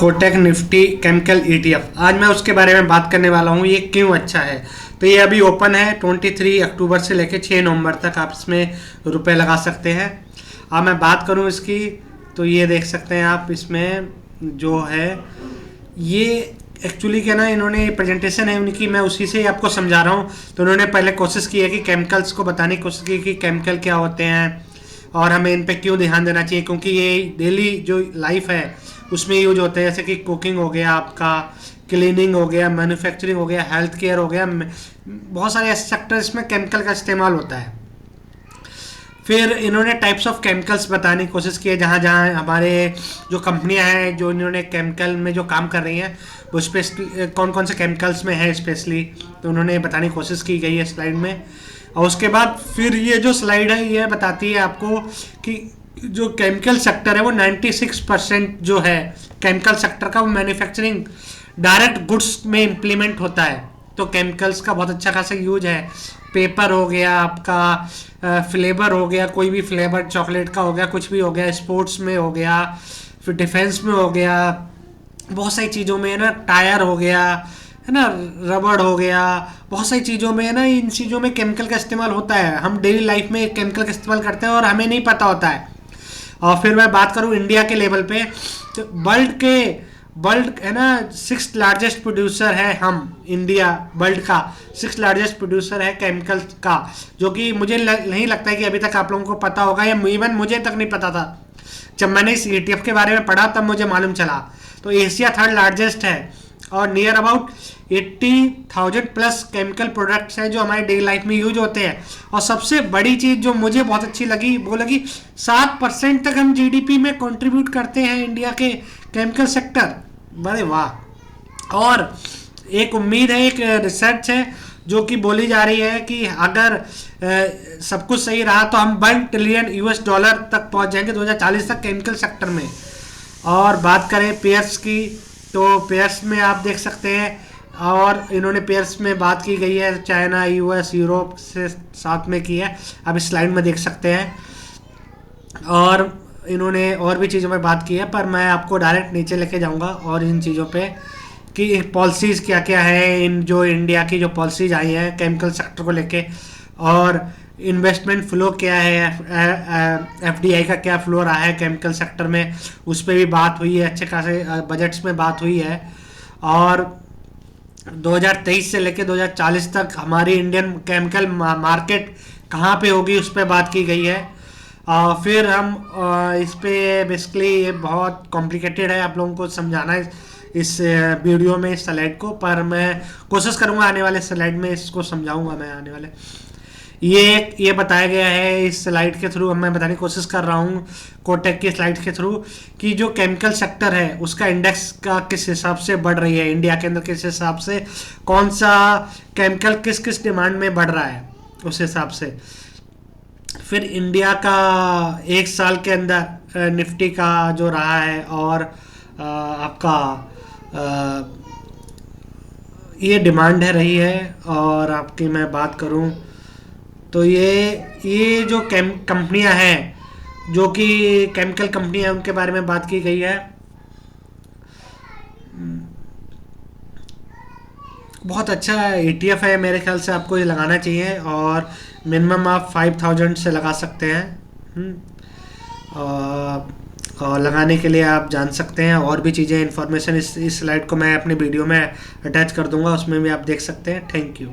Kotak Nifty chemical ETF. आज मैं उसके बारे में बात करने वाला हूँ, ये क्यों अच्छा है। तो ये अभी ओपन है 23 अक्टूबर से लेकर 6 नवंबर तक आप इसमें रुपए लगा सकते हैं। अब मैं बात करूँ इसकी, तो ये देख सकते हैं आप इसमें जो है ये एक्चुअली क्या ना, इन्होंने प्रेजेंटेशन है उनकी, मैं उसी से ही आपको समझा रहा हूँ। तो उन्होंने पहले कोशिश की है कि केमिकल्स को बताने की कोशिश की कि केमिकल क्या होते हैं और हमें इन पे क्यों ध्यान देना चाहिए, क्योंकि ये डेली जो लाइफ है उसमें यूज होते हैं। जैसे कि कुकिंग हो गया, आपका क्लीनिंग हो गया, मैन्युफैक्चरिंग हो गया, हेल्थ केयर हो गया, बहुत सारे ऐसे सेक्टर्स में केमिकल का इस्तेमाल होता है। फिर इन्होंने टाइप्स ऑफ केमिकल्स बताने की कोशिश की है, जहाँ जहाँ हमारे जो कंपनियां हैं जो इन्होंने केमिकल में जो काम कर रही हैं वो स्पेशली कौन कौन से केमिकल्स में है स्पेशली, तो उन्होंने बताने की कोशिश की गई है स्लाइड में। और उसके बाद फिर ये जो स्लाइड है ये बताती है आपको कि जो केमिकल सेक्टर है वो 96% जो है केमिकल सेक्टर का वो मैन्युफैक्चरिंग डायरेक्ट गुड्स में इम्प्लीमेंट होता है। तो केमिकल्स का बहुत अच्छा खासा यूज है। पेपर हो गया, आपका फ्लेवर हो गया, कोई भी फ्लेवर चॉकलेट का हो गया, कुछ भी हो गया, स्पोर्ट्स में हो गया, फिर डिफेंस में हो गया, बहुत सारी चीज़ों में है ना, टायर हो गया है ना, रबड़ हो गया, बहुत सारी चीज़ों में है ना, इन चीज़ों में केमिकल का इस्तेमाल होता है। हम डेली लाइफ में केमिकल का इस्तेमाल करते हैं और हमें नहीं पता होता है। और फिर मैं बात करूं इंडिया के लेवल पे, तो वर्ल्ड है ना 6th लार्जेस्ट प्रोड्यूसर है हम, इंडिया वर्ल्ड का 6th लार्जेस्ट प्रोड्यूसर है केमिकल का, जो कि मुझे नहीं लगता है कि अभी तक आप लोगों को पता होगा, या इवन मुझे तक नहीं पता था। जब मैंने इस ETF के बारे में पढ़ा तब मुझे मालूम चला। तो एशिया 3rd लार्जेस्ट है और near about 80,000 plus chemical products हैं जो हमारे डेली लाइफ में यूज होते हैं। और सबसे बड़ी चीज़ जो मुझे बहुत अच्छी लगी वो लगी 7% तक हम GDP में कंट्रीब्यूट करते हैं इंडिया के केमिकल सेक्टर। बड़े वाह। और एक उम्मीद है, एक रिसर्च है जो कि बोली जा रही है कि अगर सब कुछ सही रहा तो हम $1 ट्रिलियन तक पहुंच जाएंगे 2040 तक केमिकल सेक्टर में। और बात करें पेयर्स की, तो पेयर्स में आप देख सकते हैं, और इन्होंने पेयर्स में बात की गई है चाइना, US, यूरोप से साथ में की है, आप इस स्लाइड में देख सकते हैं। और इन्होंने और भी चीज़ों में बात की है, पर मैं आपको डायरेक्ट नीचे लेके जाऊंगा और इन चीज़ों पे कि पॉलिसीज़ क्या क्या है, इन जो इंडिया की जो पॉलिसीज आई हैं केमिकल सेक्टर को लेके, और इन्वेस्टमेंट फ्लो क्या है, FDI का क्या फ्लो रहा है केमिकल सेक्टर में, उस पर भी बात हुई है, अच्छे खासे बजट्स में बात हुई है। और 2023 से लेकर 2040 तक हमारी इंडियन केमिकल मार्केट कहाँ पे होगी उस पर बात की गई है। फिर हम इस पे बेसिकली ये बहुत कॉम्प्लिकेटेड है, आप लोगों को समझाना है इस वीडियो में, इस स्लाइड को, पर मैं कोशिश करूँगा आने वाले स्लाइड में इसको समझाऊंगा। मैं आने वाले ये बताया गया है इस स्लाइड के थ्रू, मैं बताने की कोशिश कर रहा हूँ कोटक की स्लाइड के थ्रू, कि जो केमिकल सेक्टर है उसका इंडेक्स का किस हिसाब से बढ़ रही है इंडिया के अंदर, किस हिसाब से कौन सा केमिकल किस किस डिमांड में बढ़ रहा है उस हिसाब से। फिर इंडिया का एक साल के अंदर निफ्टी का जो रहा है, और आपका ये डिमांड है रही है। और आपकी मैं बात करूं तो ये जो कंपनियां हैं जो कि केमिकल कंपनियां, उनके बारे में बात की गई है। बहुत अच्छा ETF है, मेरे ख्याल से आपको ये लगाना चाहिए, और मिनिमम आप 5,000 से लगा सकते हैं। और लगाने के लिए आप जान सकते हैं और भी चीज़ें, इन्फॉर्मेशन इस स्लाइड को मैं अपने वीडियो में अटैच कर दूंगा, उसमें भी आप देख सकते हैं। Thank you.